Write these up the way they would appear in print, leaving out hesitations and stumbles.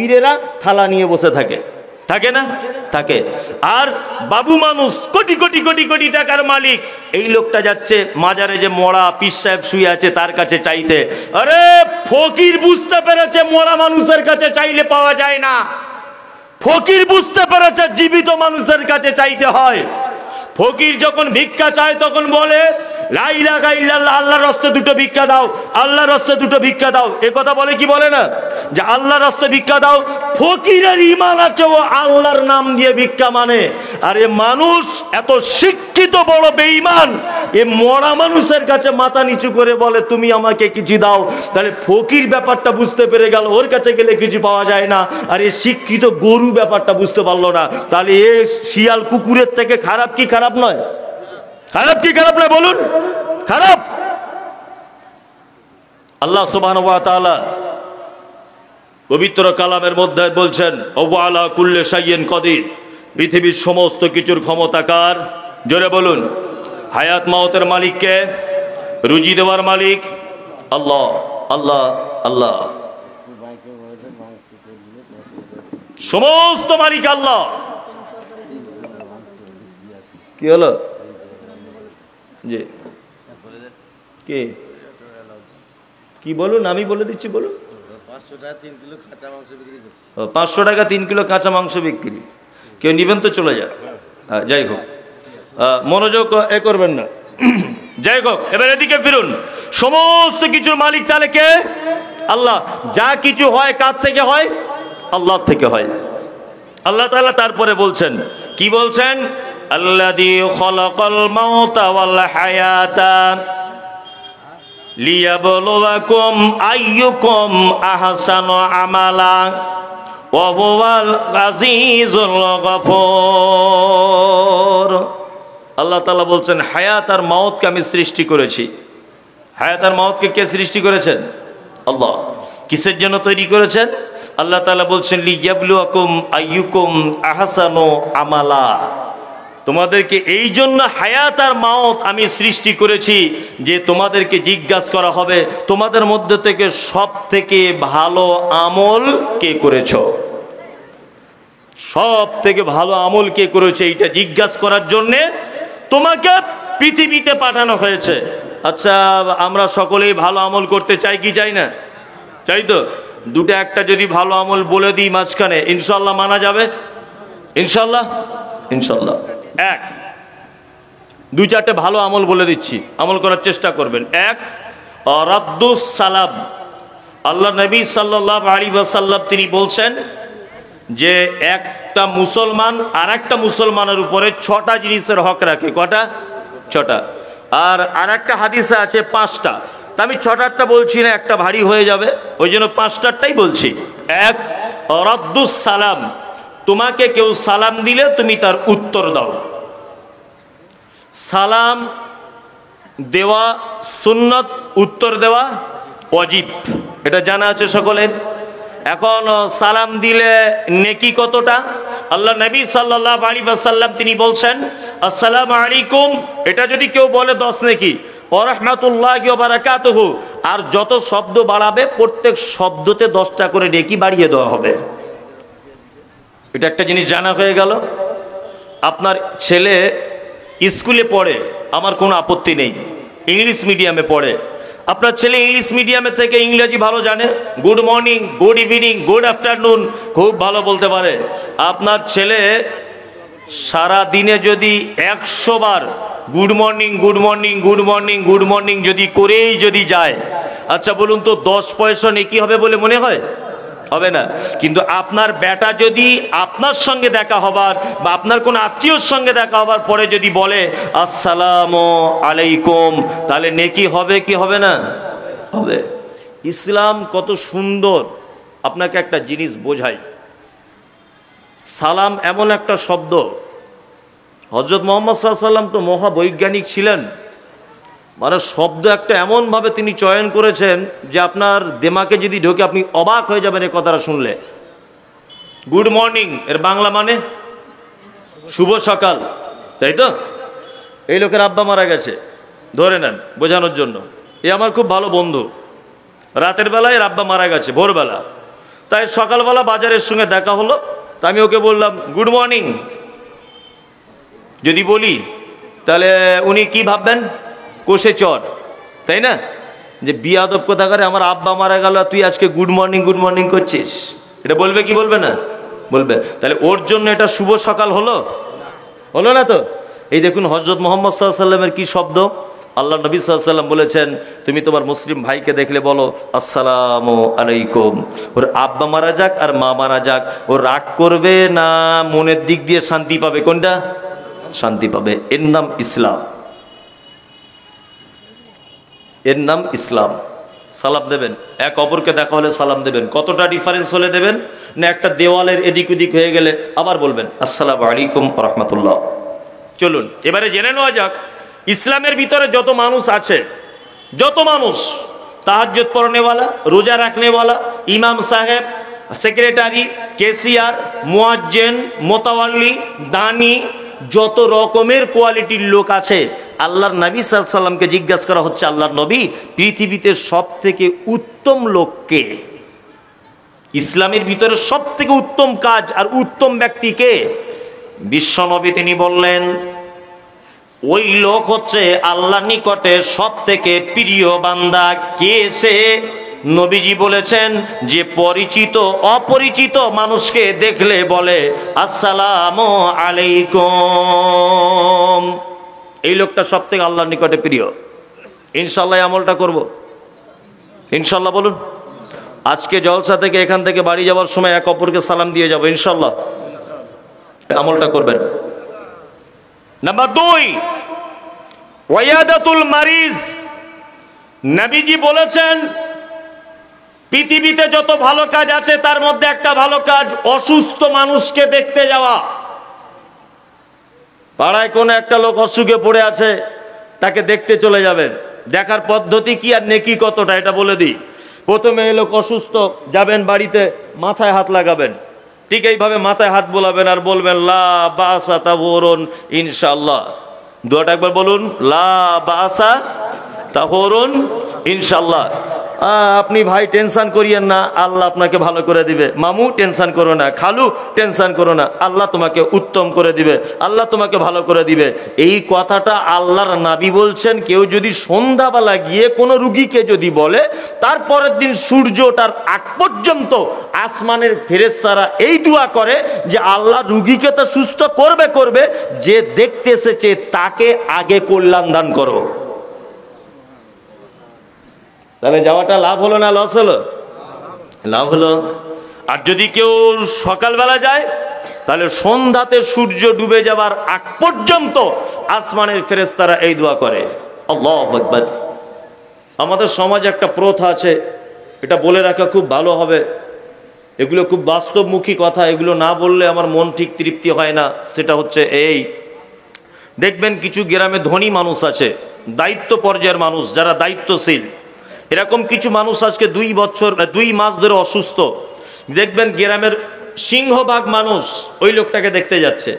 পীরেরা থালা নিয়ে বসে থাকে, থাকে না? থাকে। আর বাবু মানুষ কোটি কোটি কোটি কোটি টাকার মালিক, এই লোকটা যাচ্ছে মাজারে যে মরা পীর সাহেব শুয়ে আছে তার কাছে চাইতে। আরে ফকির বুঝতে পেরেছে মরা মানুষের কাছে চাইলে পাওয়া যায় না। ফকির বুঝতে পেরেছে জীবিত মানুষের কাছে চাইতে হয়। ফকির যখন ভিক্ষা চায় তখন বলে লা ইলাহা ইল্লাল্লাহ, আল্লাহর রাস্তায় দুটো ভিক্ষা দাও, আল্লাহর রাস্তায় দুটো ভিক্ষা দাও। এ কথা বলে কি বলে না যে আল্লাহর রাস্তায় ভিক্ষা দাও? ফকিরের ঈমান আছে, ও আল্লাহর নাম দিয়ে ভিক্ষা মানে। আর এ মানুষ এত শিক্ষিত বড় বেঈমান, এ মরা মানুষের কাছে মাথা নিচু করে বলে তুমি আমাকে কিছু দাও। তাহলে ফকির ব্যাপারটা বুঝতে পেরে গেল, ওর কাছে গেলে কিছু পাওয়া যায় না। আর এ শিক্ষিত গরু ব্যাপারটা বুঝতে পারলো না। তাহলে এ শিয়াল কুকুরের থেকে খারাপ কি খারাপ নয়? খারাপ কি খারাপ নয় বলুন? খারাপ। আল্লাহ সুবহানাহু ওয়া তাআলা পবিত্র কালামের মধ্যে বলছেন ওয়া আলা কুল্লি শাইইন কাদির, পৃথিবীর সমস্ত কিছুর ক্ষমতাকার। জোরে বলুন। হায়াত মাউতের মালিক কে? রুজি দেওয়ার মালিক আল্লাহ। আল্লাহ আল্লাহ, সমস্ত মালিক আল্লাহ। কি হলো? জি কি কি বলুন, আমি বলে দিচ্ছি বলুন। 500 টাকা 3 কিলো কাঁচা মাংস বিক্রি করছি। 500 টাকা 3 কিলো কাঁচা মাংস বিক্রি। কেউ নিবেন তো চলে যান। হ্যাঁ, যাই হোক, মনোযোগ এ করবেন না। যাই হোক, এবার এদিকে ফিরুন। সমস্ত কিছুর মালিক তাহলে কে? আল্লাহ। যা কিছু হয় কার থেকে হয়? আল্লাহ থেকে হয়। আল্লাহ তাআলা তারপরে বলছেন, কি বলছেন? আল্লাযী খালাকাল মাউতা ওয়াল হায়াতা লিয়াবলুয়াকুম আইয়ুকুম আহসানু আমালা ওয়া হুয়াল আজিজুল গফুর। আল্লাহ তাআলা বলছেন হায়াত আর মাউতকে আমি সৃষ্টি করেছি। হায়াত আর মাউতকে কে সৃষ্টি করেছেন? আল্লাহ। কিসের জন্য তৈরি করেছেন? আল্লাহ তাআলা বলছেন লিয়াবলুয়াকুম আইয়ুকুম আহসানু আমালা। তোমাদেরকে এই জন্য হায়াত আর মাউত আমি সৃষ্টি করেছি যে তোমাদেরকে জিজ্ঞাসা করা হবে তোমাদের মধ্যে থেকে সব থেকে ভালো আমল কে করেছো, সব থেকে ভালো আমল কে করেছে, এইটা জিজ্ঞাসা করার জন্যে তোমাকে পৃথিবীতে পাঠানো হয়েছে। আচ্ছা, আমরা সকলেই ভালো আমল করতে চাই কি চাই না? চাই তো। দুটো একটা যদি ভালো আমল বলে দিই মাঝখানে, ইনশাল্লাহ মানা যাবে? ইনশাল্লাহ ইনশাল্লাহ। এক দুই চারটে ভালো আমল বলে দিচ্ছি, আমল করার চেষ্টা করবেন। এক, রাদ্দুস সালাম। আল্লাহ নবী সাল্লাল্লাহু আলাইহি ওয়াসাল্লাম তিনি বলছেন যে একটা মুসলমান আর একটা মুসলমানের উপরে 6টা জিনিসের হক রাখে। কটা? 6টা। আর একটা হাদিসে আছে 5টা। তা আমি 6টারটা বলছি না, একটা ভারী হয়ে যাবে, ওই জন্য 5টারটাই বলছি। এক, রাদ্দুস সালাম। তোমাকে কেউ সালাম দিলে তুমি তার উত্তর দাও। সালাম দেওয়া সুন্নাত, উত্তর দেওয়া ওয়াজিব, এটা জানা আছে সকলের। এখন সালাম দিলে নেকি কতটা? আল্লাহ নবী সাল্লাল্লাহু আলাইহি ওয়াসাল্লাম তিনি বলছেন আসসালামু আলাইকুম, এটা যদি কেউ বলে 10 নেকি, ওয়া রাহমাতুল্লাহি ওয়া বারাকাতুহু, আর যত শব্দ বাড়াবে প্রত্যেক শব্দতে 10টা করে নেকি বাড়িয়ে দেওয়া হবে। এটা একটা জিনিস জানা হয়ে গেল। আপনার ছেলে স্কুলে পড়ে, আমার কোনো আপত্তি নেই, ইংলিশ মিডিয়ামে পড়ে। আপনার ছেলে ইংলিশ মিডিয়ামে থেকে ইংরেজি ভালো জানে, good morning, good evening, good afternoon খুব ভালো বলতে পারে। আপনার ছেলে সারা দিনে যদি 100 বার good morning, good morning, good morning, good morning যদি করেই যদি যায়, আচ্ছা বলুন তো 10 পয়সা নেকি হবে বলে মনে হয়? হবে না। কিন্তু আপনার বেটা যদি আপনার সঙ্গে দেখা হবার বা আপনার কোনো আত্মীয়র সঙ্গে দেখা হবার পরে যদি বলে আসসালামু আলাইকুম, তাহলে নেকি হবে কি হবে না? হবে। ইসলাম কত সুন্দর। আপনাকে একটা জিনিস বোঝাই, সালাম এমন একটা শব্দ, হযরত মুহাম্মদ সাল্লাল্লাহু আলাইহি ওয়াসাল্লাম তো মহাবৈজ্ঞানিক ছিলেন। মানে শব্দ একটা এমনভাবে তিনি চয়ন করেছেন যে আপনার দিমাগে যদি ঢোকে আপনি অবাক হয়ে যাবেন এই কথাটা শুনলে। গুড মর্নিং এর বাংলা মানে শুভ সকাল, তাই তো? এই লোকের আব্বা মারা গেছে ধরে নেন বোঝানোর জন্য, এ আমার খুব ভালো বন্ধু। রাতের বেলায় এর আব্বা মারা গেছে, ভোরবেলা। তাই সকালবেলা বাজারের সঙ্গে দেখা হলো, তা আমি ওকে বললাম গুড মর্নিং। যদি বলি তাহলে উনি কি ভাববেন, কোষে চর, তাই না? যে বিয়াদব কোথাকারে, আমার আব্বা মারা গেল, তুই আজকে গুড মর্নিং করছিস, এটা বলবে কি বলবে না? বলবে। তাহলে ওর জন্য এটা শুভ সকাল হলো? হলো না তো। এই দেখুন হযরত মুহাম্মদ সাল্লাল্লাহু আলাইহি ওয়াসাল্লামের কি শব্দ, আল্লাহ নবী সাল্লাল্লাহু আলাইহি ওয়াসাল্লাম বলেছেন তুমি তোমার মুসলিম ভাইকে দেখলে বলো আসসালামু আলাইকুম। ওর আব্বা মারা যাক আর মা মারা যাক, ও রাগ করবে না, মনের দিক দিয়ে শান্তি পাবে। কোনটা? শান্তি পাবে। এর নাম ইসলাম, এর নাম ইসলাম। সালাম দেবেন, এক অপরকে দেখা হলে সালাম দেবেন। কতটা ডিফারেন্স হলে দেবেন না, একটা দেওয়ালের এদিক ওদিক হয়ে গেলে আবার বলবেন আসসালামু আলাইকুম ওয়া রাহমাতুল্লাহ। চলুন এবারে জেনে নেওয়া যাক ইসলামের ভিতরে যত মানুষ আছে, যত মানুষ তাহাজ্জুদ পড়নেওয়ালা, রোজা রাখনেওয়ালা, ইমাম সাহেব, সেক্রেটারি, কেসিয়ার, মুয়াজ্জিন, মোতাওয়াল্লি, দানি, যত রকমের কোয়ালিটির লোক আছে, আল্লাহর নবী সাল্লাল্লাহু আলাইহি সাল্লামকে জিজ্ঞাসা করা হচ্ছে আল্লাহর নবী পৃথিবীতে সব থেকে উত্তম লোককে, ইসলামের ভিতরে সব থেকে উত্তম কাজ আর উত্তম ব্যক্তি কে? বিশ্বনবী তিনি বললেন ওই লোক হচ্ছে আল্লাহর নিকটে সব থেকে প্রিয় বান্দা। কে সে? নবীজি বলেছেন যে পরিচিত অপরিচিত মানুষকে দেখলে বলে আসসালামু আলাইকুম, এই লোকটা সব থেকে আল্লাহর নিকটে প্রিয়। ইনশাল্লাহ আমলটা করব, ইনশাল্লাহ বলুন। আজকে জলসা থেকে এখান থেকে বাড়ি যাওয়ার সময় এক অপরকে সালাম দিয়ে যাব, ইনশাল্লাহ আমলটা করবেন। নাম্বার 2, ওয়ায়াদাতুল মারিজ। নবীজি বলেছেন পৃথিবীতে যত ভালো কাজ আছে তার মধ্যে একটা ভালো কাজ অসুস্থ মানুষকে দেখতে যাওয়া। পাড়ায় কোনো একটা লোক অসুখে পড়ে আছে, তাকে দেখতে চলে যাবেন। দেখার পদ্ধতি কি আর নেকি কতটা এটা বলে দিই। প্রথমে এই লোক অসুস্থ, যাবেন বাড়িতে, মাথায় হাত লাগাবেন, ঠিক এইভাবে মাথায় হাত বোলাবেন আর বলবেন লা বাসা তাহুরুন ইনশাআল্লাহ। দুয়াটা একবার বলুন, লা বাসা তাহুরুন ইনশাআল্লাহ। আপনি ভাই টেনশন করিয়েন না, আল্লাহ আপনাকে ভালো করে দিবে। মামু টেনশন করো না, খালু টেনশন করো না, আল্লাহ তোমাকে উত্তম করে দিবে, আল্লাহ তোমাকে ভালো করে দিবে। এই কথাটা আল্লাহর নবী বলছেন। কেউ যদি সন্ধ্যাবেলা গিয়ে কোনো রুগীকে যদি বলে, তারপরের দিন সূর্য ওঠার আগ পর্যন্ত আসমানের ফেরেশতারা এই দোয়া করে যে আল্লাহ রুগীকে তো সুস্থ করবে, যে দেখতে এসেছে তাকে আগে কল্যাণ দান করো। তাহলে যাওয়াটা লাভ হলো না লস হলো? লাভ হলো। আর যদি কেউ সকালবেলা যায় তাহলে সন্ধ্যাতে সূর্য ডুবে যাবার আগ পর্যন্ত আসমানের ফেরেশতারা এই দোয়া করে। আল্লাহু আকবার। আমাদের সমাজে একটা প্রথা আছে, এটা বলে রাখা খুব ভালো হবে। এগুলো খুব বাস্তবমুখী কথা, এগুলো না বললে আমার মন ঠিক তৃপ্তি হয় না। সেটা হচ্ছে এই, দেখবেন কিছু গ্রামে ধনী মানুষ আছে, দায়িত্ব পর্যায়ের মানুষ, যারা দায়িত্বশীল। এরকম কিছু মানুষ আজকে 2 মাস ধরে অসুস্থ। দেখবেন গ্রামের সিংহভাগ মানুষ ওই লোকটাকে দেখতে যাচ্ছে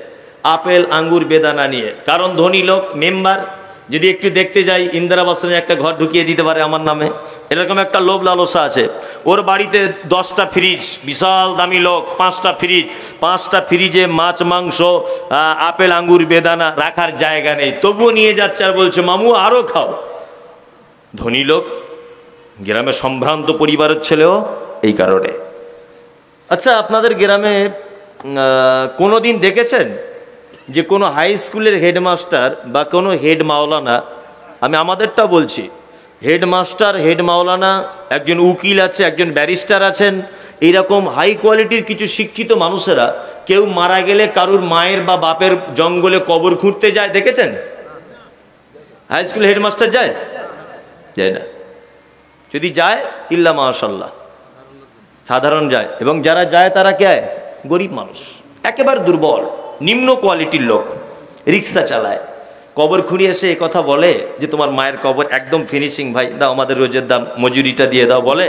আপেল আঙ্গুর বেদানা নিয়ে। কারণ ধনী লোক, মেম্বার, যদি একটু দেখতে যাই ইন্দিরা আবাসনে একটা ঘর ঢুকিয়ে দিতে পারে আমার নামে, এরকম একটা লোভ লালসা আছে। ওর বাড়িতে 10টা ফ্রিজ, বিশাল দামি লোক, 5টা ফ্রিজ, 5টা ফ্রিজে মাছ মাংস আপেল আঙ্গুর বেদানা রাখার জায়গা নেই, তবুও নিয়ে যাচ্ছে আর বলছে মামু আরও খাও। ধনী লোক, গ্রামে সম্ভ্রান্ত পরিবারের ছেলেও এই কারণে। আচ্ছা, আপনাদের গ্রামে কোনো দিন দেখেছেন যে কোনো হাই স্কুলের হেডমাস্টার বা কোনো হেড মাওলানা, আমি আমাদেরটা বলছি, হেডমাস্টার, হেড মাওলানা, একজন উকিল আছে, একজন ব্যারিস্টার আছেন, এইরকম হাই কোয়ালিটির কিছু শিক্ষিত মানুষেরা কেউ মারা গেলে কারুর মায়ের বা বাপের জঙ্গলে কবর খুঁড়তে যায়, দেখেছেন? হাই স্কুল হেডমাস্টার যায়? যায় না। যদি যায় ইল্লা মাশাআল্লাহ, সাধারণ যায়। এবং যারা যায় তারা কে? গরিব মানুষ, একেবারে দুর্বল, নিম্ন কোয়ালিটির লোক, রিক্সা চালায়। কবর খুঁড়িয়ে এসে এ কথা বলে যে তোমার মায়ের কবর একদম ফিনিশিং, ভাই দাও আমাদের রোজের দাম, মজুরিটা দিয়ে দাও, বলে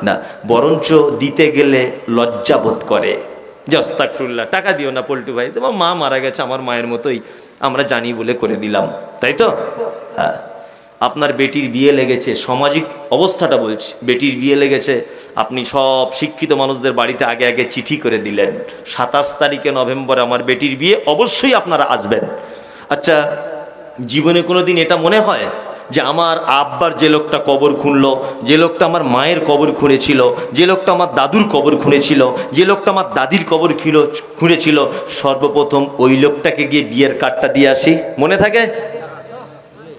না। বরঞ্চ দিতে গেলে লজ্জা বোধ করে যে আস্তাগফিরুল্লাহ, টাকা দিও না পল্টু ভাই, তোমার মা মারা গেছে আমার মায়ের মতোই, আমরা জানি বলে করে দিলাম, তাই তো? হ্যাঁ। আপনার বেটির বিয়ে লেগেছে, সামাজিক অবস্থাটা বলছি, বেটির বিয়ে লেগেছে, আপনি সব শিক্ষিত মানুষদের বাড়িতে আগে আগে চিঠি করে দিলেন 27 তারিখে নভেম্বরে আমার বেটির বিয়ে, অবশ্যই আপনারা আসবেন। আচ্ছা, জীবনে কোনো দিন এটা মনে হয় যে আমার আব্বার যে লোকটা কবর খুঁড়লো, যে লোকটা আমার মায়ের কবর খুঁড়েছিল, যে লোকটা আমার দাদুর কবর খুঁড়েছিল, যে লোকটা আমার দাদির কবর খুঁড়েছিল, সর্বপ্রথম ওই লোকটাকে গিয়ে বিয়ের কার্ডটা দিয়ে আসি? মনে থাকে?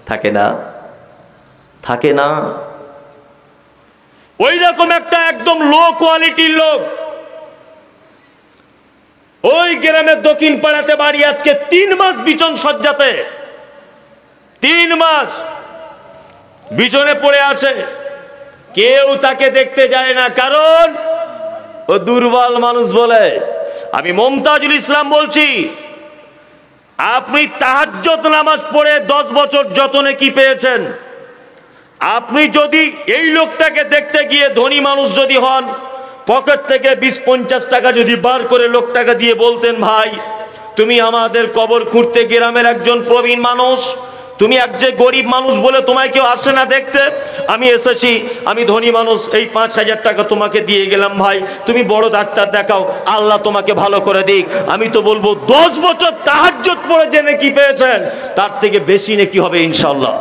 থাকে না, থাকে না। ওই রকম একটা একদম লো কোয়ালিটির লোক ওই গ্রামের দক্ষিণ পাড়াতে বাড়ি, আজকে 3 মাস বিছন সজ্জাতে, 3 মাস বিছনে পড়ে আছে, কেউ তাকে দেখতে যায় না, কারণ ও দুর্বল মানুষ বলে। আমি মমতাজুল ইসলাম বলছি, আপনি তাহাজ্জুদ নামাজ পড়ে 10 বছর যত নেকি পেয়েছেন, আপনি যদি এই লোকটাকে দেখতে গিয়ে ধনী মানুষ যদি হন, পকেট থেকে 20-50 টাকা যদি বার করে লোকটাকে দিয়ে বলতেন, ভাই তুমি আমাদের কবর খুঁড়তে, গ্রামের একজন প্রবীণ মানুষ, তুমি এক যে গরিব মানুষ বলে তোমায় কেউ আসে না দেখতে, আমি এসেছি, আমি ধনী মানুষ, এই 5000 টাকা তোমাকে দিয়ে গেলাম, ভাই তুমি বড় ডাক্তার দেখাও, আল্লাহ তোমাকে ভালো করে দিক। আমি তো বলবো 10 বছর তাহাজ্জুদ পড়ে যে নেকি পেয়েছেন, তার থেকে বেশি নেকি হবে ইনশাআল্লাহ।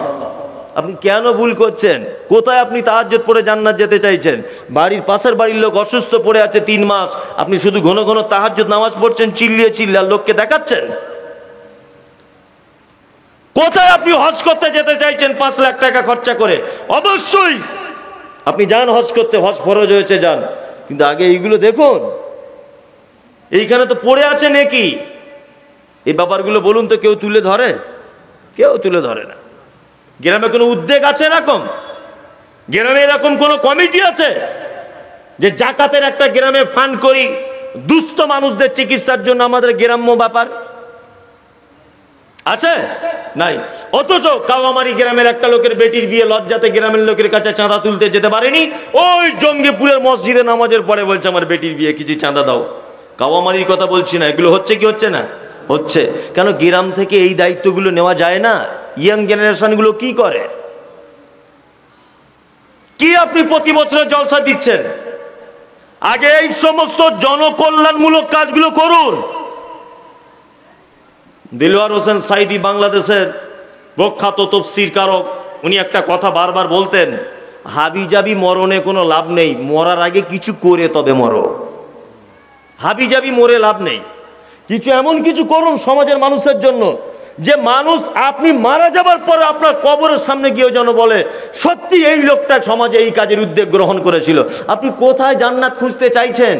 আপনি কেন ভুল করছেন? কোথায় আপনি তাহাজ্জুদ পড়ে জান্নাত যেতে চাইছেন? বাড়ির পাশের বাড়ির লোক অসুস্থ পড়ে আছে 3 মাস, আপনি শুধু ঘন ঘন তাহাজ্জুদ নামাজ পড়ছেন, চিল্লিয়ে চিল্লিয়ে লোককে দেখাচ্ছেন। কোথায় আপনি হজ করতে যেতে চাইছেন 5 লাখ টাকা খরচা করে? অবশ্যই আপনি যান হজ করতে, হজ ফরজ হয়েছে, যান, কিন্তু আগে এইগুলো দেখুন। এইখানে তো পড়ে আছে নেকি, এই ব্যাপারগুলো বলুন তো কেউ তুলে ধরে? কেউ তুলে ধরে না। গ্রামে কোনো উদ্যোগ আছে এরকম? গ্রামে এরকম কোনো কমিটি আছে যে জাকাতের একটা গ্রামে ফান্ড করি দুস্থ মানুষদের চিকিৎসার জন্য? আমাদের গ্রাম্য ব্যাপার আছে? নাই। অথচ কাওয়ামারি গ্রামের একটা লোকের বেটির বিয়ে লজ্জাতে গ্রামের লোকের কাছে চাঁদা তুলতে যেতে পারেনি, ওই জঙ্গিপুরের মসজিদে নামাজের পরে বলছে আমার বেটির বিয়ে, কিছু চাঁদা দাও। কাওয়ামারির কথা বলছি না, এগুলো হচ্ছে কি হচ্ছে না? হচ্ছে। কেন গ্রাম থেকে এই দায়িত্বগুলো নেওয়া যায় না? ইয়াং জেনারেশনগুলো কি করে? কি আপনি প্রতি বছর জলসা দিচ্ছেন? আগে এই সমস্ত জনকল্যাণমূলক কাজগুলো করুন। দিলওয়ার হোসেন সাইদি বাংলাদেশের প্রখ্যাত তফসির কারক, উনি একটা কথা বারবার বলতেন, হাবিজাবি মরণে কোনো লাভ নেই, মরার আগে কিছু করে তবে মরো। হাবিজাবি মরে লাভ নেই, কিছু এমন কিছু করুন সমাজের মানুষের জন্য, যে মানুষ আপনি মারা যাবার পরে আপনার কবরের সামনে গিয়ে যেন বলে সত্যি এই লোকটা সমাজে এই কাজের উদ্যোগ গ্রহণ করেছিল। আপনি কোথায় জান্নাত খুঁজতে চাইছেন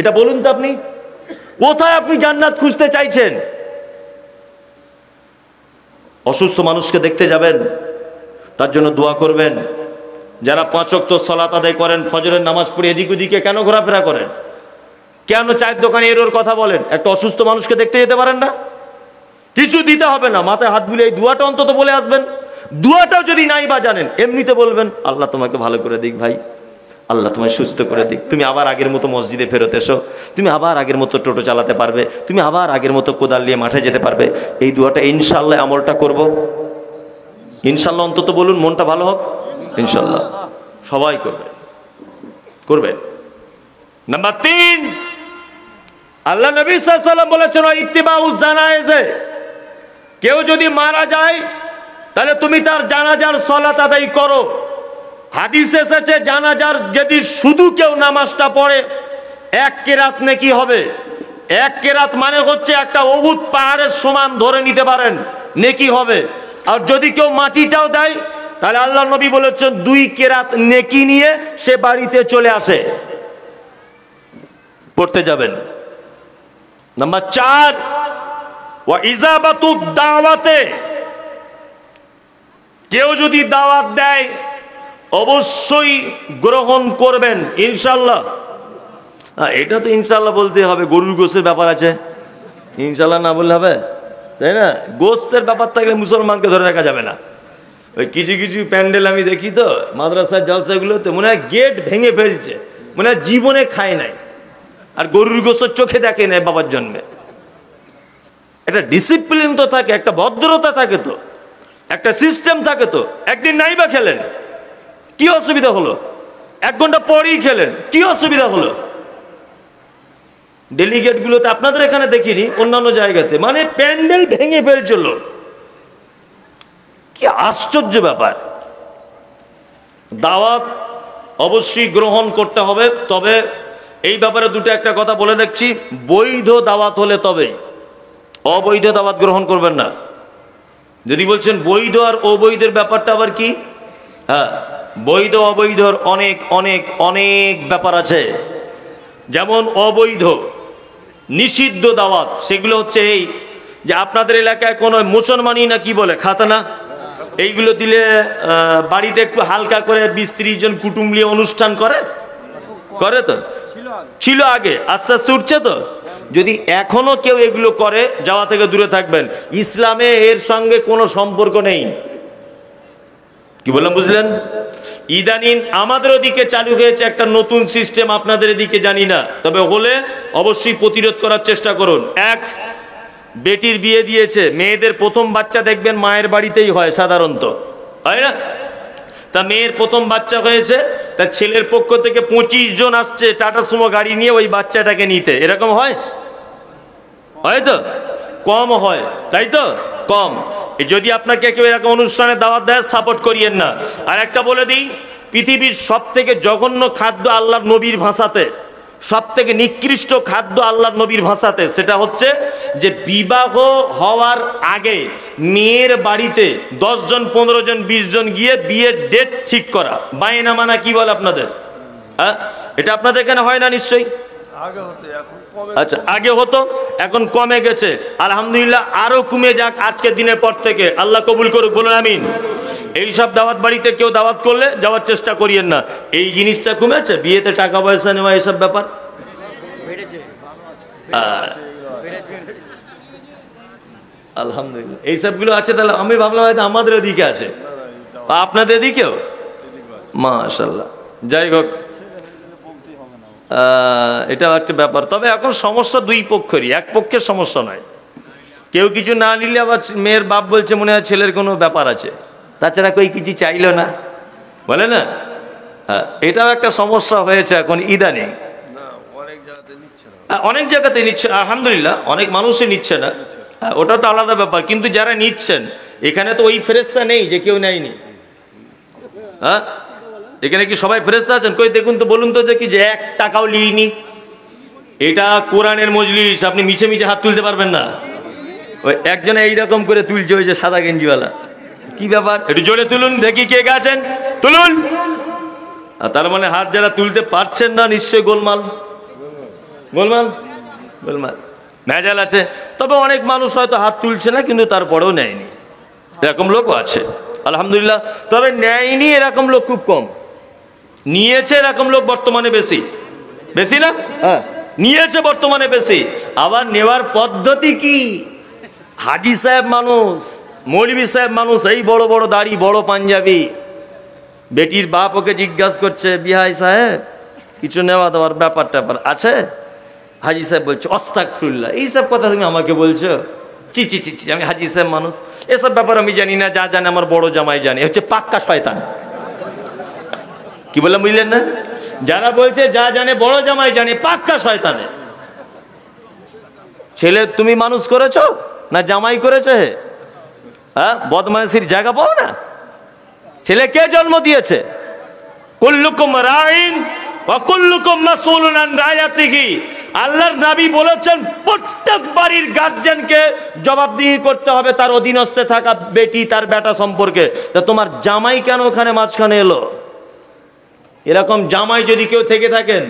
এটা বলুন তো? আপনি কোথায় আপনি জান্নাত খুঁজতে চাইছেন? অসুস্থ মানুষকে দেখতে যাবেন, তার জন্য দোয়া করবেন। যারা 5 ওয়াক্ত সালাত আদায় করেন, ফজরের নামাজ পড়ে এদিক ওদিকে কেন ঘোরাফেরা করেন? কেন চায়ের দোকানে এর ওর কথা বলেন? একটা অসুস্থ মানুষকে দেখতে যেতে পারেন না? কিছু দিতে হবে না, মাথায় হাত বুলিয়ে এই দুয়াটা অন্তত বলে আসবেন। দুয়াটাও যদি নাই বা জানেন, এমনিতে বলবেন, আল্লাহ তোমাকে ভালো করে দিক ভাই, আল্লাহ তোমায় সুস্থ করে দিক, তুমি আবার আগের মতো মসজিদে ফেরত এসো, তুমি আবার আগের মতো টোটো চালাতে পারবে, তুমি আবার আগের মতো কোদাল নিয়ে মাঠে যেতে পারবে। এই দুয়াটা ইনশাল্লাহ আমলটা করব ইনশাল্লাহ। অন্তত বলুন, মনটা ভালো হোক ইনশাল্লাহ। সবাই করবে, করবেন। নাম্বার 3, আল্লাহ নবী সাল্লাল্লাহু আলাইহি ওয়াসাল্লাম বলেছেন ইত্তিবাউজ জানায়েজে, কেউ যদি মারা যায় তাহলে তুমি তার জানাজার সালাত আদায় করো। হাদিসে এসেছে জানাজার যদি শুধু কেউ নামাজটা পড়ে 1 কেরাত নেকি হবে। 1 কেরাত মানে হচ্ছে একটা উহুদ পাহাড়ের সমান ধরে নিতে পারেন নেকি হবে। আর যদি কেউ মাটিটাও দেয় তাহলে আল্লাহ নবী বলেছেন 2 কেরাত নেকি নিয়ে সে বাড়িতে চলে আসে। পড়তে যাবেন। নাম্বার 4, ওয়া ইজাবাতু দাওয়াতে, কেউ যদি দাওয়াত দেয় অবশ্যই গ্রহণ করবেন ইনশাল্লাহ। এটা তো ইনশাল্লাহ বলতে হবে, গরুর গোশতের ব্যাপার আছে, ইনশাল্লাহ না বললে হবে, তাই না? গোশতের ব্যাপার থাকলে মুসলমানকে ধরে রাখা যাবে না। ওই কিছু কিছু প্যান্ডেল আমি দেখি তো মাদ্রাসার জলসাগুলোতে, মনে হয় গেট ভেঙে ফেলছে, মনে হয় জীবনে খায় নাই, আর গরুর গোশত চোখে দেখে নেয় বাবার জন্মে। একটা ডিসিপ্লিন তো থাকে, একটা ভদ্রতা থাকে। তো একটা সিস্টেম থাকে তো। একদিন নাই বা খেলেন, কি অসুবিধা হলো? 1 ঘন্টা পরেই খেলেন, কি অসুবিধা হলো? ডেলিগেট গুলোতে আপনাদের এখানে দেখিনি, অন্যান্য জায়গাতে মানে প্যান্ডেল ভেঙে ফেলছিল। কি আশ্চর্য ব্যাপার! দাওয়াত অবশ্যই গ্রহণ করতে হবে, তবে এই ব্যাপারে দুটো একটা কথা বলে দেখছি, বৈধ দাওয়াত হলে তবেই, অবৈধ দাওয়াত গ্রহণ করবেন না। যদি বলছেন বৈধ আর অবৈধের ব্যাপারটা আবার কি, হ্যাঁ, বৈধ অবৈধর অনেক অনেক অনেক ব্যাপার আছে। যেমন অবৈধ নিষিদ্ধ দাওয়াত, সেগুলো হচ্ছে এই যে আপনাদের এলাকায় কোনো মুসলমানই না কি বলে খাতানা, এইগুলো দিলে বাড়িতে একটু হালকা করে 20-30 জন কুটুম নিয়ে অনুষ্ঠান করে তো, ছিল আগে, আস্তে আস্তে উঠছে তো। যদি এখনো কেউ এগুলো করে, যাওয়া থেকে দূরে থাকবেন। ইসলামে এর সঙ্গে কোনো সম্পর্ক নেই। কি বললাম বুঝলেন? ইদানিং আমাদের ওদিকে চালু হয়েছে একটা নতুন সিস্টেম, আপনাদের এদিকে জানি না, তবে হলে অবশ্যই প্রতিরোধ করার চেষ্টা করুন। এক, বেটির বিয়ে দিয়েছে, মেয়েদের প্রথম বাচ্চা দেখবেন মায়ের বাড়িতেই হয় সাধারণত, হয় না? তা মেয়ের প্রথম বাচ্চা হয়েছে, তা ছেলের পক্ষ থেকে 25 জন আসছে টাটা সুমো গাড়ি নিয়ে ওই বাচ্চাটাকে নিতে, এরকম হয়? হয়তো কম হয়, তাই তো, কম। যদি আপনাকে কেউ এরকম অনুষ্ঠানে দাওয়াত দেয়, সাপোর্ট করিয়েন না। আর একটা বলে দিই, পৃথিবীর সব থেকে জঘন্য খাদ্য আল্লাহর নবীর ভাষাতে, সব থেকে নিকৃষ্ট খাদ্য আল্লাহর নবীর ভাষাতে, সেটা হচ্ছে যে বিবাহ হওয়ার আগে মেয়ের বাড়িতে 10 জন 15 জন 20 জন গিয়ে বিয়ের ডেট ঠিক করা, বায়না মানা কি বলে আপনাদের, হ্যাঁ? এটা আপনাদের এখানে হয় না নিশ্চয়ই? আচ্ছা, আগে হতো, এখন কমে গেছে। আলহামদুলিল্লাহ, আরো কমে যাক আজকের দিনের পর থেকে, আল্লাহ কবুল করুক, বলুন আমিন। এইসব দাওয়াত বাড়িতে কেউ দাওয়াত করলে যাওয়ার চেষ্টা করিয়েন না। এই জিনিসটা কমেছে, বিয়েতে টাকা পয়সা নেওয়া, এসব ব্যাপার আলহামদুলিল্লাহ এইসবগুলো আছে। তাহলে আমি ভাবলাম হয়তো আমাদের ওদিকে আছে, আপনাদের দিকেও মাশাআল্লাহ। যাই হোক, এটা একটা ব্যাপার। তবে এখন সমস্যা দুই পক্ষেরই, এক পক্ষের সমস্যা নয়। কেউ কিছু না নিলে আবার মেয়ের বাপ বলছে মনে হয় ছেলের কোনো ব্যাপার আছে, তাছাড়া কই কিছু চাইলো না, বলে না? হ্যাঁ, এটাও একটা সমস্যা হয়েছে এখন ইদানিং। অনেক জায়গাতে নিচ্ছে আলহামদুলিল্লাহ, অনেক মানুষই নিচ্ছে না, হ্যাঁ, ওটা তো আলাদা ব্যাপার। কিন্তু যারা নিচ্ছেন, এখানে তো ওই ফেরেশতা নেই যে কেউ নেয়নি, হ্যাঁ? এখানে কি সবাই ফেরেশতা আছেন? কই দেখুন তো, বলুন তো দেখি যে 1 টাকাও লিইনি। এটা কোরআনের মজলিস, আপনি মিছে মিছে হাত তুলতে পারবেন না। ওই একজনে এইরকম করে তুলছে, ওই যে সাদা গেঞ্জিওয়ালা, কি ব্যাপার? একটু জোরে তুলুন দেখি কে গেছেন, তুলুন। তার মানে হাত যারা তুলতে পারছেন না, নিশ্চয়ই গোলমাল গোলমাল গোলমাল ভেজাল আছে। তবে অনেক মানুষ হয়তো হাত তুলছে না, কিন্তু তারপরেও নেয়নি, এরকম লোকও আছে আলহামদুলিল্লাহ। তবে নেয়নি এরকম লোক খুব কম, নিয়েছে এরকম লোক বর্তমানে বেশি, বেশি না? হ্যাঁ, নিয়েছে বর্তমানে বেশি। আবার নেওয়ার পদ্ধতি কি? হাজি সাহেব মানুষ, মৌলভী সাহেব মানুষ, এই বড় বড় দাড়ি, বড় পাঞ্জাবি, বেটির বাপ ওকে জিজ্ঞাসা করছে, বিহাই সাহেব কিছু নেওয়া দেওয়ার ব্যাপার ট্যাপার আছে? হাজি সাহেব বলছে, আস্তাগফিরুল্লাহ, এইসব কথা তুমি আমাকে বলছো? চি চি চি চি, আমি হাজি সাহেব মানুষ, এসব ব্যাপার আমি জানি না, যা জানে আমার বড় জামাই জানে, হচ্ছে পাক্কা শয়তান। কি বললাম বুঝলেন না? যারা বলছে যা জানে বড় জামাই জানে, পাক্কা শয়তানে। ছেলে তুমি মানুষ করেছো না জামাই করেছে? হ্যাঁ, বদমাইশির জায়গা পাও না। ছেলে কে জন্ম দিয়েছে? কুল্লুকুম রাইন ওয়া কুল্লুকুম মাসউলুন আন রায়াতিহি। আল্লাহর নবী বলেছেন, প্রত্যেক বাড়ির গার্জিয়ানকে জবাবদিহি করতে হবে তার অধীনস্থে থাকা বেটি, তার বেটা সম্পর্কে। তা তোমার জামাই কেন ওখানে মাঝখানে এলো? এরকম জামাই যদি কেউ থেকে থাকেন,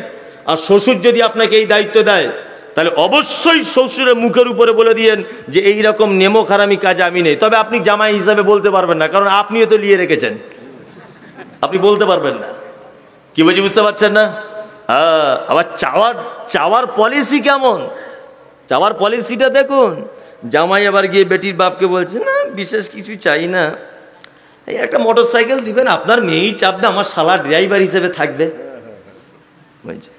আর শ্বশুর যদি আপনাকে এই দায়িত্ব দেয়, তাহলে অবশ্যই শ্বশুরের মুখের উপরে বলে দিয়েন যে এই রকম নেমো খারামি কাজে আমি নেই। তবে আপনি জামাই হিসাবে বলতে পারবেন না, কারণ আপনিও তো লিয়ে রেখেছেন, আপনি বলতে পারবেন না। কি বলছি বুঝতে পারছেন না? আবার চাওয়ার পলিসি কেমন, চাওয়ার পলিসিটা দেখুন। জামাই আবার গিয়ে বেটির বাপকে বলছে, না বিশেষ কিছু চাই না, এই একটা মোটর সাইকেল দিবেন, আপনার মেয়েই চাপবে, আমার শালা ড্রাইভার হিসেবে থাকবে।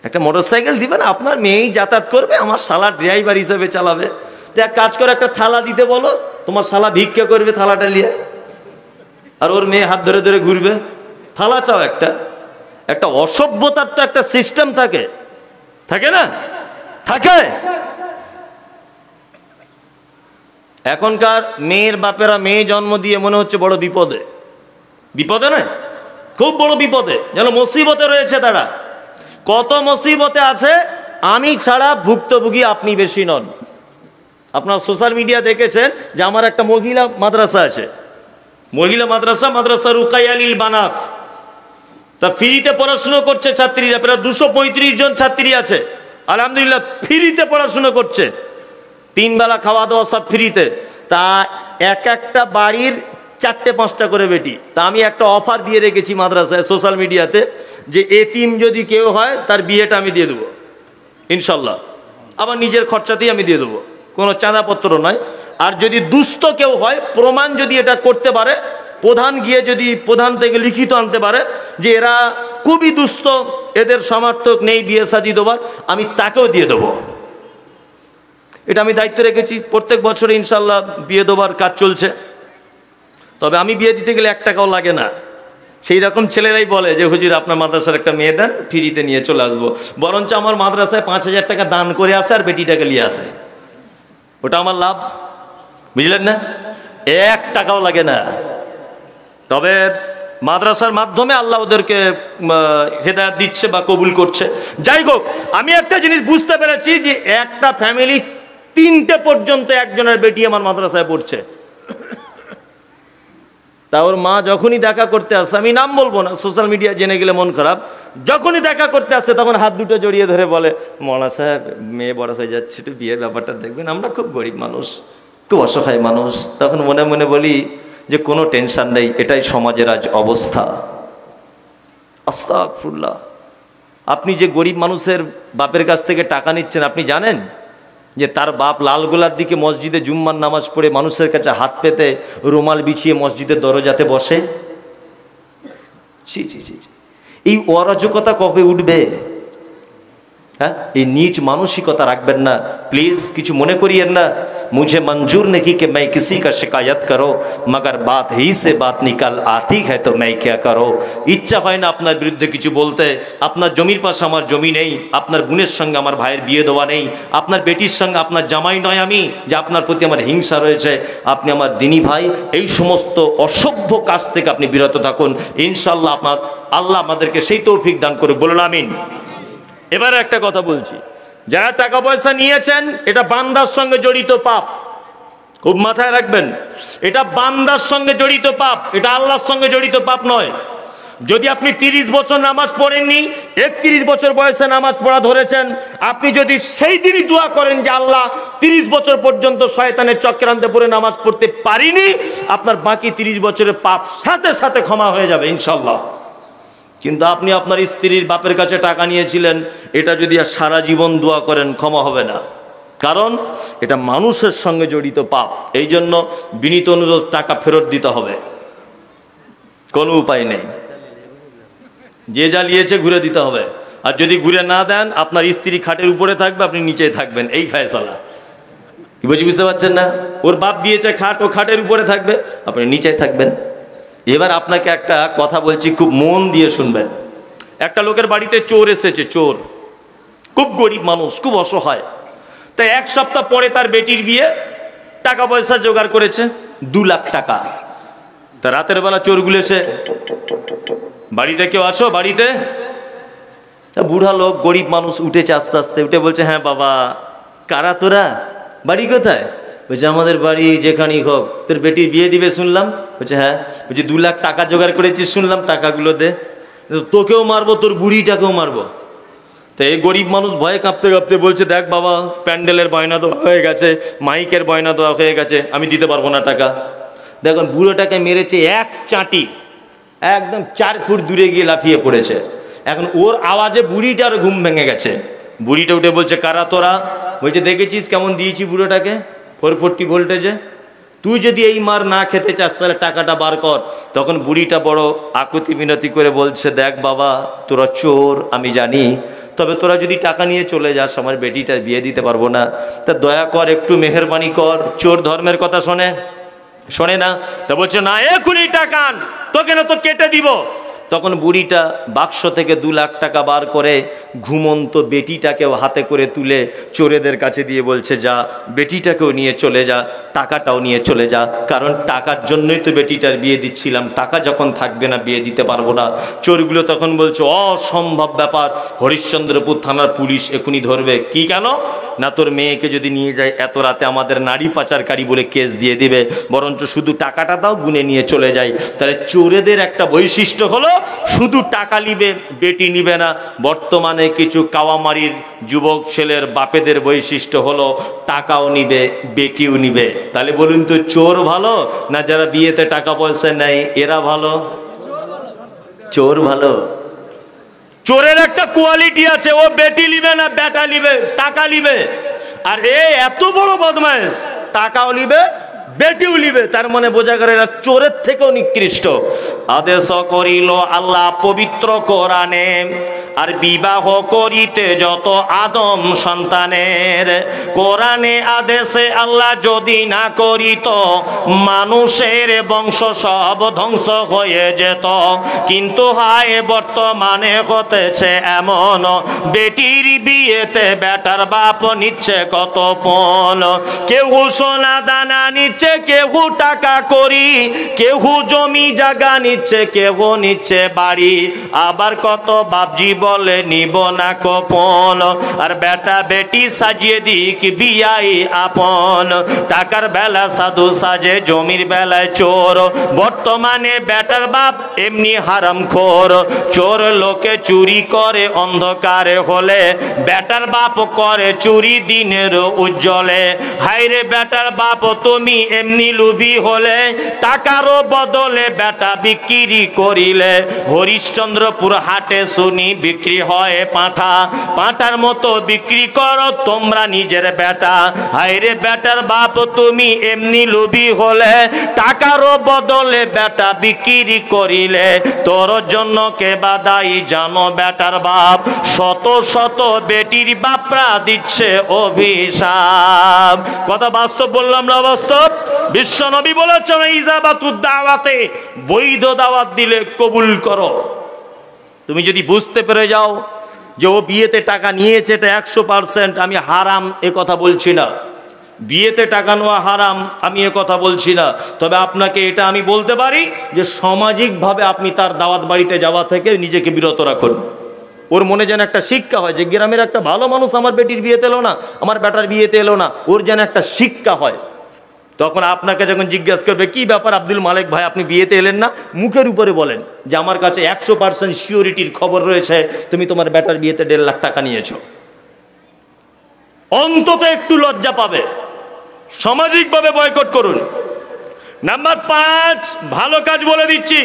একটা মোটর সাইকেল দিবেন, আপনার মেয়েই যাতায়াত করবে, আমার শালা ড্রাইভার হিসেবে চালাবে। তো এক কাজ করে, একটা থালা দিতে বলো, তোমার শালা ভিক্ষা করবে থালাটা নিয়ে। আর ওর মেয়ে হাত ধরে ধরে ঘুরবে, থালা চাও একটা। একটা অসভ্যতার তো একটা সিস্টেম থাকে, থাকে না? থাকে। এখনকার মেয়ের বাপেরা মেয়ে জন্ম দিয়ে মনে হচ্ছে বড় বিপদে, বিপদে নয়, খুব বড় বিপদে, যেন মুসিবতে রয়েছে তারা। কত মুসিবতে আছে, আমি ছাড়া ভুক্তভোগী আপনি বেশি নন। আপনার সোশ্যাল মিডিয়া দেখেছেন যে আমার একটা মহিলা মাদ্রাসা আছে, মহিলা মাদ্রাসা, মাদ্রাসা রুকাইয়া লিল বানাত। তা ফ্রিতে পড়াশুনো করছে ছাত্রীরা, প্রায় 235 জন ছাত্রী আছে, আলহামদুলিল্লাহ ফ্রিতে পড়াশুনো করছে, 3 বেলা খাওয়া দাওয়া সব ফ্রিতে। তা এক একটা বাড়ির 4-5টা করে বেটি। তা আমি একটা অফার দিয়ে রেখেছি মাদ্রাসায় সোশ্যাল মিডিয়াতে, যে এতিম যদি কেউ হয় তার বিয়েটা আমি দিয়ে দেবো ইনশাল্লাহ, আবার নিজের খরচাতেই আমি দিয়ে দেবো, কোনো চাঁদাপত্র নয়। আর যদি দুস্থ কেউ হয়, প্রমাণ যদি এটা করতে পারে, প্রধান গিয়ে যদি প্রধান থেকে লিখিত আনতে পারে যে এরা খুবই দুস্থ, এদের সামর্থ্য নেই বিয়ে শাদী দেবার, আমি তাকেও দিয়ে দেবো। এটা আমি দায়িত্ব রেখেছি, প্রত্যেক বছরে ইনশাল্লাহ বিয়ে দেবার কাজ চলছে। তবে আমি বিয়ে দিতে গেলে 1 টাকাও লাগে না। সেই রকম ছেলেরাই বলে যে হুজুর আপনার মাদ্রাসার একটা মেয়ে দেন, ফ্রিতে নিয়ে চলে আসবো। বরঞ্চ আমার মাদ্রাসায় 5000 টাকা দান করে আসে আর বেটিটাকে নিয়ে আসে, ওটা আমার লাভ, বুঝলেন না? 1 টাকাও লাগে না। তবে মাদ্রাসার মাধ্যমে আল্লাহ ওদেরকে হেদায়েত দিচ্ছে বা কবুল করছে। যাই হোক, আমি একটা জিনিস বুঝতে পেরেছি যে একটা ফ্যামিলি 3টে পর্যন্ত একজনের বেটি আমার মাদ্রাসায় পড়ছে। তা ওর মা যখনই দেখা করতে আসে, আমি নাম বলবো না, সোশ্যাল মিডিয়া জেনে গেলে মন খারাপ, যখনই দেখা করতে আসে তখন হাত দুটো জড়িয়ে ধরে বলে, মৌলানা সাহেব মেয়ে বড় হয়ে যাচ্ছে, একটু বিয়ের ব্যাপারটা দেখবেন, আমরা খুব গরিব মানুষ, খুব অসহায় মানুষ। তখন মনে মনে বলি যে কোনো টেনশন নেই, এটাই সমাজের আজ অবস্থা। আস্তাগফিরুল্লাহ। আপনি যে গরিব মানুষের বাপের কাছ থেকে টাকা নিচ্ছেন, আপনি জানেন যে তার বাপ লালগোলার দিকে মসজিদে জুম্মার নামাজ পড়ে মানুষের কাছে হাত পেতে রুমাল বিছিয়ে মসজিদের দরজাতে বসে? ছি ছি ছি, এই অরাজকতা কবে উঠবে? হ্যাঁ, এই नीच मानसिकता রাখবেন না প্লিজ, কিছু মনে করিয়েন না। मुझे मंजूर नहीं कि मैं किसी का शिकायत करो, मगर बात ही से बात निकल आती है तो मैं क्या करो। ইচ্ছা হয় না আপনার বিরুদ্ধে কিছু বলতে। আপনার জমির পাশে আমার জমি নেই, আপনার বোনের সঙ্গে আমার ভাইয়ের বিয়ে দেওয়া নেই, আপনার বেটির সঙ্গে আপনার জামাই নয় আমি, যে আপনার প্রতি আমার হিংসা রয়েছে। আপনি আমার দিনী ভাই, এই সমস্ত অসভ্য কাজ থেকে আপনি বিরত থাকুন। ইনশাআল্লাহ আল্লাহ আমাদেরকে সেই তৌফিক দান করে, বলুন আমিন। এবারে একটা কথা বলছি, যারা টাকা পয়সা নিয়েছেন, এটা বান্দার সঙ্গে জড়িত পাপ, খুব মাথায় রাখবেন। এটা বান্দার সঙ্গে জড়িত পাপ, এটা আল্লাহর সঙ্গে জড়িত পাপ নয়। যদি আপনি 30 বছর নামাজ পড়েননি, 31 বছর বয়সে নামাজ পড়া ধরেছেন, আপনি যদি সেই দিনই দোয়া করেন যে আল্লাহ 30 বছর পর্যন্ত শয়তানের চক্রান্তে পড়ে নামাজ পড়তে পারিনি, আপনার বাকি 30 বছরের পাপ সাথে সাথে ক্ষমা হয়ে যাবে ইনশাল্লাহ। কিন্তু আপনি আপনার স্ত্রীর বাপের কাছে টাকা নিয়েছিলেন, এটা যদি আর সারা জীবন দোয়া করেন ক্ষমা হবে না, কারণ এটা মানুষের সঙ্গে জড়িত পাপ। এই জন্য বিনীত অনুরোধ, টাকা ফেরত দিতে হবে, কোনো উপায় নেই। যে যা নিয়েছে ঘুরে দিতে হবে। আর যদি ঘুরে না দেন, আপনার স্ত্রী খাটের উপরে থাকবে, আপনি নিচেই থাকবেন, এই ফয়সালা। কি বুঝতে পারছেন না? ওর বাপ দিয়েছে খাট, ও খাটের উপরে থাকবে, আপনি নিচেই থাকবেন। এবার আপনাকে একটা কথা বলছি, খুব মন দিয়ে শুনবেন। একটা লোকের বাড়িতে চোর এসেছে, চোর, খুব গরিব মানুষ, খুব অসহায়। তাই 1 সপ্তাহ পরে তার বেটির বিয়ে, টাকা পয়সা জোগাড় করেছে 2 লাখ টাকা। তা রাতের বেলা চোরগুলো এসে, বাড়িতে কেউ আছো বাড়িতে? বুড়া লোক, গরিব মানুষ, উঠেছে আস্তে আস্তে, উঠে বলছে, হ্যাঁ বাবা, কারা তোরা, বাড়ি কোথায়? বলছে আমাদের বাড়ি যেখানেই হোক, তোর বেটির বিয়ে দিবে শুনলাম। বলছে হ্যাঁ। বলছে 2 লাখ টাকা জোগাড় করেছিস শুনলাম, টাকাগুলো দে, তোকেও মারবো, তোর বুড়িটাকেও মারবো। তো এই গরিব মানুষ ভয়ে কাঁপতে কাঁপতে বলছে, দেখ বাবা, প্যান্ডেলের বয়না দেওয়া হয়ে গেছে, মাইকের বয়না দেওয়া হয়ে গেছে, আমি দিতে পারবো না টাকা। দেখুন বুড়োটাকে মেরেছে এক চাঁটি, একদম 4 ফুট দূরে গিয়ে লাফিয়ে পড়েছে। এখন ওর আওয়াজে বুড়িটার ঘুম ভেঙে গেছে। বুড়িটা উঠে বলছে, কারা তোরা? বলছে দেখেছিস কেমন দিয়েছি বুড়োটাকে, 440 ভোল্টেজে, তুই যদি এই মার না খেতে চাস তাহলে টাকাটা বার কর। তখন বুড়িটা বড় আকুতি মিনতি করে বলছে, দেখ বাবা, তোরা চোর আমি জানি, তবে তোরা যদি টাকা নিয়ে চলে যাস, আমার বেটিটার বিয়ে দিতে পারবো না, তা দয়া কর, একটু মেহেরবানি কর। চোর ধর্মের কথা শোনে, শোনে না, তা বলছে না এখনই টাকা আন, তোকে না তো কেটে দিব। তখন বুড়িটা বাক্স থেকে 2 লাখ টাকা বার করে ঘুমন্ত বেটিটাকেও হাতে করে তুলে চোরেদের কাছে দিয়ে বলছে, যা বেটিটাকেও নিয়ে চলে যা, টাকাটাও নিয়ে চলে যা, কারণ টাকার জন্যই তো বেটিটার বিয়ে দিচ্ছিলাম, টাকা যখন থাকবে না বিয়ে দিতে পারবো না। চোরগুলো তখন বলছে অসম্ভব ব্যাপার, হরিশ্চন্দ্রপুর থানার পুলিশ এখনই ধরবে। কি কেন না, তোর মেয়েকে যদি নিয়ে যায় এত রাতে আমাদের নারী পাচারকারী বলে কেস দিয়ে দিবে, বরঞ্চ শুধু টাকাটা দাও, গুনে নিয়ে চলে যায়। তাহলে চোরেদের একটা বৈশিষ্ট্য হলো শুধু টাকা নিবে, বেটি নিবে না। বর্তমানে কিছু কাওয়ামারির যুবক ছেলের বাপেদের বৈশিষ্ট্য হলো টাকাও নিবে, বেটিও নিবে। তাহলে বলুন তো চোর ভালো না যারা বিয়েতে টাকা পয়সা নেয় এরা ভালো? চোর ভালো। চোরের একটা কোয়ালিটি আছে, ও বেটি নিবে না, বেটা নিবে, টাকা নিবে। আর এত বড় বদমাইশ, টাকাও নিবে, বেটিও নিবে। তার মানে বোঝা গেল এরা চোরের থেকেও নিকৃষ্ট। আদেশ করিল আল্লাহ পবিত্র কোরআনে, আর বিবাহ করিতে যত আদম সন্তানের। কোরআনে আদেশে আল্লাহ যদি না করিত, মানুষের বংশ সব ধ্বংস হয়ে যেত। কিন্তু হায় বর্তমানে হতেছে এমন, বেটির বিয়েতে বেটার বাপ নিচ্ছে কত পণ। কেউ সোনা দানা নিচ্ছে, কেউ টাকা করি, কেউ জমি জায়গা নিচ্ছে, কেউ নিচ্ছে বাড়ি। আবার কত বাপজি বলে নিব না কপন। আর বেটা বেটি সাজিয়ে দিক বিয়াই আপন। টাকার বেলা সাধু সাজে, জমির বেলায় চোর। বর্তমানে বেটার বাপ এমনি হারামখোর। চোর লোকে চুরি করে অন্ধকারে হলে, বেটার বাপ করে চুরি দিনের উজ্জ্বলে। হায়রে বেটার বাপ তুমি এমনি লুভি হলে, টাকারও বদলে বেটা বিক্রি করিলে। হরিশ্চন্দ্রপুর হাটে শুনি বিক্রি হয় পাঁঠা, পাঁঠার মতো বিক্রি করো তোমরা নিজের বেটা। হায়রে বেটার বাপ তুমি এমনি লুভি হলে, টাকারও বদলে বেটা বিক্রি করিলে। তোর জন্য কে বাদাই জানো বেটার বাপ, শত শত বেটির বাপরা দিচ্ছে অভিশাপ। কথা বাস্তব বললাম না বাস্তব? বিশ্ব নবী বলেছেন ইজাবাতুদ দাওয়াতে, বৈধ দাওয়াত দিলে কবুল করো। তুমি যদি বুঝতে পেরে যাও যে ও বিয়েতে টাকা নিয়েছে, এটা 100%, আমি হারাম এ কথা বলছি না। বিয়েতে টাকা নেওয়া হারাম আমি এ কথা বলছি না। তবে আপনাকে এটা আমি বলতে পারি যে সামাজিকভাবে আপনি তার দাওয়াত বাড়িতে যাওয়া থেকে নিজেকে বিরত রাখুন। ওর মনে যেন একটা শিক্ষা হয় যে গ্রামের একটা ভালো মানুষ আমার বেটির বিয়েতে এলো না, আমার বেটার বিয়েতে এলো না, ওর যেন একটা শিক্ষা হয়। তখন আপনাকে যখন জিজ্ঞাসা করবে কি ব্যাপার আব্দুল মালিক ভাই আপনি বিয়েতে এলেন না, মুখের উপরে বলেন যে আমার কাছে 100% সিওরিটির খবর রয়েছে তুমি তোমার বেটার বিয়েতে 1.5 লাখ টাকা নিয়েছো। অন্তত একটু লজ্জা পাবে। সামাজিকভাবে বয়কট করুন। নাম্বার 5, ভালো কাজ বলে দিচ্ছি।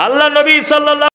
আল্লাহ নবী সাল্লাল্লাহু